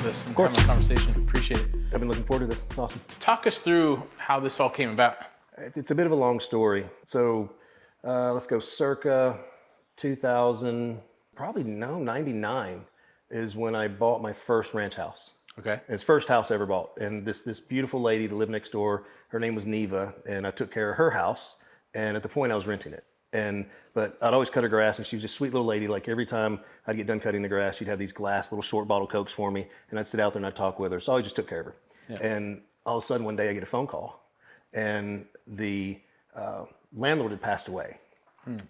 with us and having a conversation. Appreciate it. I've been looking forward to this. It's awesome. Talk us through how this all came about. It's a bit of a long story. So let's go circa 2000, probably no, 99 is when I bought my first ranch house. Okay. It's the first house I ever bought. And this beautiful lady that lived next door, her name was Neva, and I took care of her house. And at the point I was renting it. But I'd always cut her grass, and she was a sweet little lady. Like every time I'd get done cutting the grass, she'd have these glass little short bottle Cokes for me, and I'd sit out there and I'd talk with her. So I just took care of her. Yeah. And all of a sudden one day I get a phone call, and the landlord had passed away.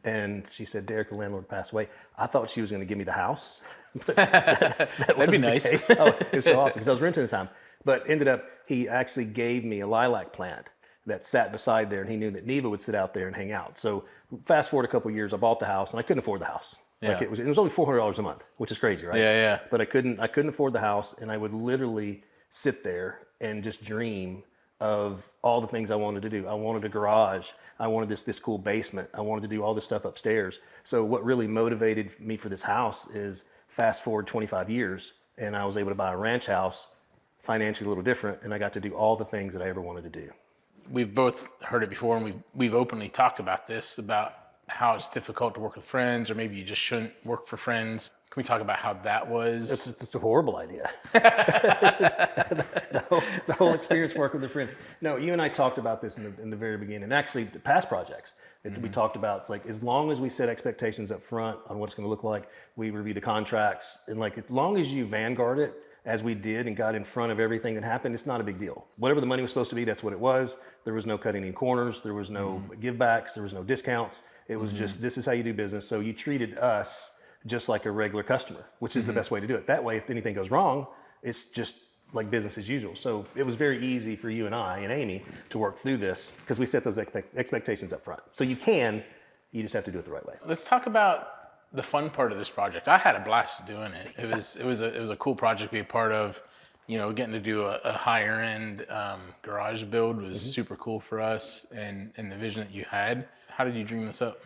And she said, Derek, the landlord passed away. I thought she was going to give me the house. That'd be nice. Oh, it was so awesome because I was renting at the time. But ended up, he actually gave me a lilac plant that sat beside there, and he knew that Neva would sit out there and hang out. So fast forward a couple of years, I bought the house, and I couldn't afford the house. Yeah. Like it was only $400 a month, which is crazy, right? Yeah. But I couldn't afford the house, and I would literally sit there and just dream of all the things I wanted to do. I wanted a garage. I wanted this cool basement. I wanted to do all this stuff upstairs. So what really motivated me for this house is fast forward 25 years, and I was able to buy a ranch house, financially a little different, and I got to do all the things that I ever wanted to do. We've both heard it before, and we've openly talked about this, about how it's difficult to work with friends, or maybe you just shouldn't work for friends. Can we talk about how that was? It's a horrible idea. the whole experience working with friends. No, you and I talked about this in the very beginning, and actually the past projects that we talked about. It's like, as long as we set expectations up front on what it's going to look like, we review the contracts, and like, as long as you vanguard it, as we did, and got in front of everything that happened, it's not a big deal. Whatever the money was supposed to be, that's what it was. There was no cutting any corners. There was no give backs. There was no discounts. It was just, this is how you do business. So you treated us just like a regular customer, which is the best way to do it. That way, if anything goes wrong, it's just like business as usual. So it was very easy for you and I and Amy to work through this because we set those expectations up front. So you just have to do it the right way. Let's talk about the fun part of this project. I had a blast doing it. It was a cool project to be a part of. You know, getting to do a higher end garage build was super cool for us, and the vision that you had. How did you dream this up?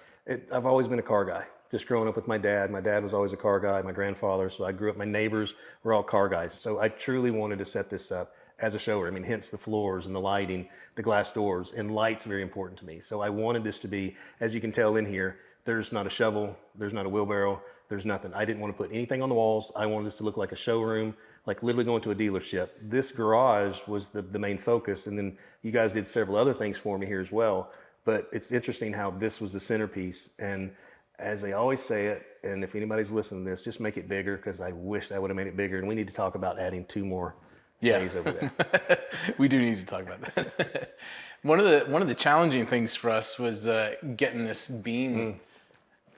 I've always been a car guy. Just growing up with my dad. My dad was always a car guy, my grandfather. So I grew up, my neighbors were all car guys. So I truly wanted to set this up as a showroom. I mean, hence the floors and the lighting, the glass doors, and light's very important to me. So I wanted this to be, as you can tell in here, there's not a shovel, there's not a wheelbarrow, there's nothing. I didn't want to put anything on the walls. I wanted this to look like a showroom, like literally going to a dealership. This garage was the main focus, and then you guys did several other things for me here as well. But it's interesting how this was the centerpiece, and as they always say it, and if anybody's listening to this, just make it bigger, because I wish I would have made it bigger, and we need to talk about adding 2 more bays over there. We do need to talk about that. One of the challenging things for us was getting this beam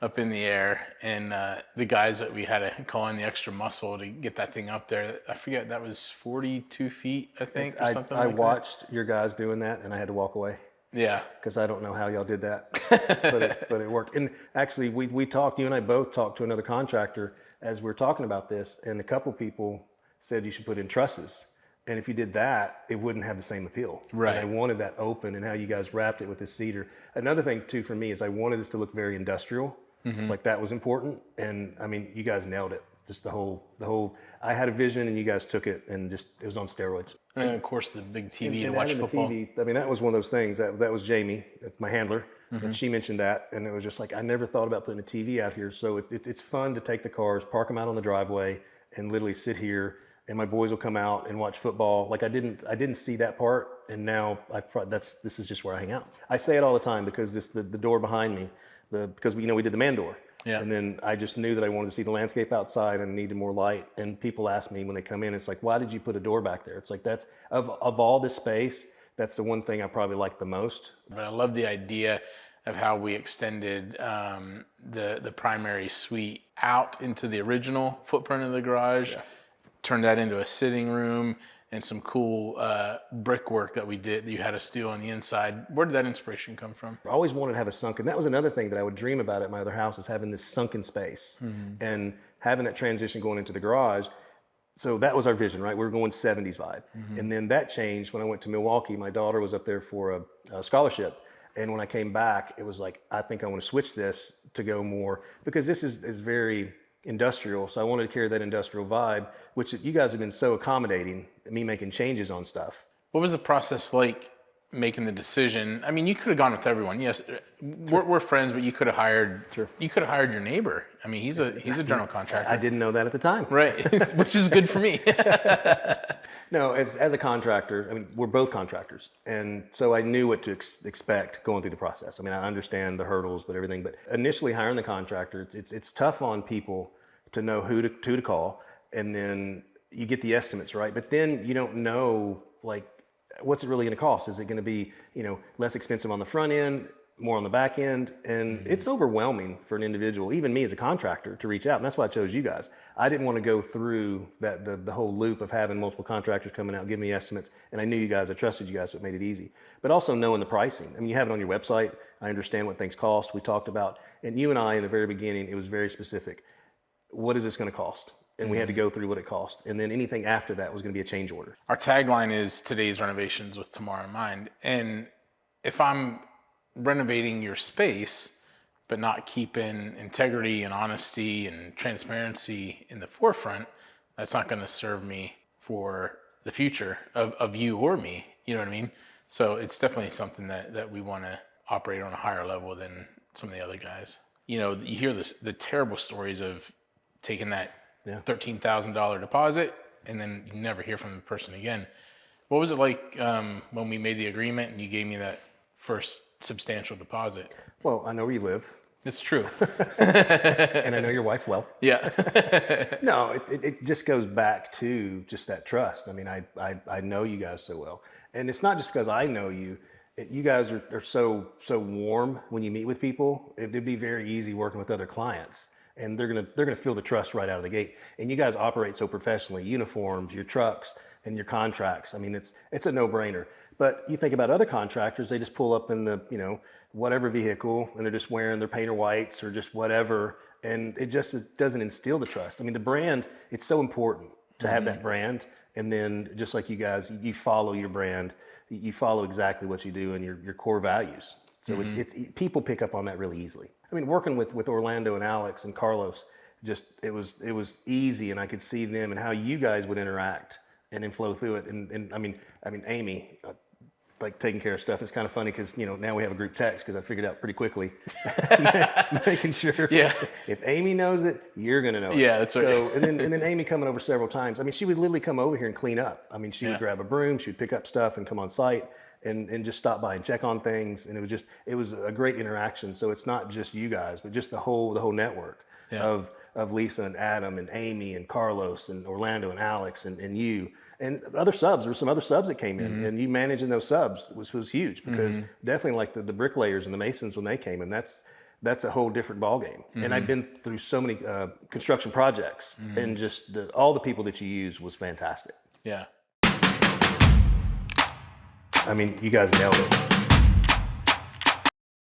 up in the air, and the guys that we had to call in the extra muscle to get that thing up there. I forget, that was 42 feet, I think, or something like that. I watched your guys doing that, and I had to walk away. Yeah. Because I don't know how y'all did that, but it worked. And actually, we talked, you and I both talked to another contractor as we were talking about this, and a couple people said you should put in trusses. And if you did that, it wouldn't have the same appeal. Right. And I wanted that open, and how you guys wrapped it with this cedar. Another thing too for me is I wanted this to look very industrial. Like that was important. And I mean, you guys nailed it. Just the whole, I had a vision and you guys took it, and just, it was on steroids. And of course the big TV to watch having football. The TV, I mean, that was one of those things that was Jamie, my handler, and she mentioned that, and it was just like, I never thought about putting a TV out here. So it's fun to take the cars, park them out on the driveway, and literally sit here, and my boys will come out and watch football. Like I didn't see that part, and now this is just where I hang out. I say it all the time because the door behind me, because we did the man door. Yeah. And then I just knew that I wanted to see the landscape outside and needed more light. And people ask me when they come in, it's like, why did you put a door back there? It's like, that's of all this space, that's the one thing I probably like the most. But I love the idea of how we extended the primary suite out into the original footprint of the garage, turned that into a sitting room, and some cool brickwork that we did that you had to steel on the inside. Where did that inspiration come from? I always wanted to have a sunken. That was another thing that I would dream about at my other house, is having this sunken space and having that transition going into the garage. So that was our vision, right? We were going 70s vibe. And then that changed when I went to Milwaukee. My daughter was up there for a scholarship. And when I came back, it was like, I think I want to switch this to go more, because this is very industrial. So I wanted to carry that industrial vibe, which you guys have been so accommodating, me making changes on stuff. What was the process like making the decision? I mean, you could have gone with everyone. Yes, we're friends, but you could have hired. Sure. You could have hired your neighbor. I mean, he's a general contractor. I didn't know that at the time. Right, which is good for me. No, as a contractor, I mean, we're both contractors. And so I knew what to expect going through the process. I mean, I understand the hurdles, but everything. But initially hiring the contractor, it's tough on people to know who to call. And then you get the estimates, right? But then you don't know, like, what's it really going to cost? Is it going to be, less expensive on the front end, more on the back end? And it's overwhelming for an individual, even me as a contractor, to reach out. And that's why I chose you guys. I didn't want to go through the whole loop of having multiple contractors coming out, giving me estimates. And I knew you guys, I trusted you guys, so it made it easy. But also knowing the pricing. I mean, you have it on your website. I understand what things cost. We talked about, and you and I in the very beginning, it was very specific. What is this going to cost? And we had to go through what it cost. And then anything after that was going to be a change order. Our tagline is today's renovations with tomorrow in mind. And if I'm renovating your space, but not keeping integrity and honesty and transparency in the forefront, that's not going to serve me for the future of you or me. You know what I mean? So it's definitely something that we want to operate on a higher level than some of the other guys. You hear the terrible stories of taking that $13,000 deposit and then you never hear from the person again. What was it like when we made the agreement and you gave me that first substantial deposit? Well, I know where you live. It's true. And I know your wife well. Yeah. No, it just goes back to just that trust. I mean, I know you guys so well. And it's not just because I know you. You guys are so warm when you meet with people. It'd be very easy working with other clients. And they're gonna feel the trust right out of the gate. And you guys operate so professionally, uniforms, your trucks, and your contracts. I mean, it's a no-brainer. But you think about other contractors, they just pull up in the whatever vehicle, and they're just wearing their painter whites or just whatever, and it doesn't instill the trust. I mean, the brand, it's so important to have that brand, and then just like you guys, you follow your brand, you follow exactly what you do and your core values. So it's people pick up on that really easily. I mean, working with Orlando and Alex and Carlos, it was easy, and I could see them and how you guys would interact and then flow through it. And I mean, Amy, like taking care of stuff. It's kind of funny because now we have a group text because I figured out pretty quickly, making sure. Yeah. If Amy knows it, you're gonna know it. Yeah, that's right. So and then Amy coming over several times. I mean, she would literally come over here and clean up. I mean, she would grab a broom, she would pick up stuff and come on site. And just stop by and check on things, and it was a great interaction. So it's not just you guys, but just the whole network of Lisa and Adam and Amy and Carlos and Orlando and Alex and you and other subs. There were some other subs that came in, and you managing those subs was huge because definitely like the bricklayers and the masons when they came in, that's a whole different ballgame. And I've been through so many construction projects, and just all the people that you use was fantastic. Yeah. I mean, you guys nailed it.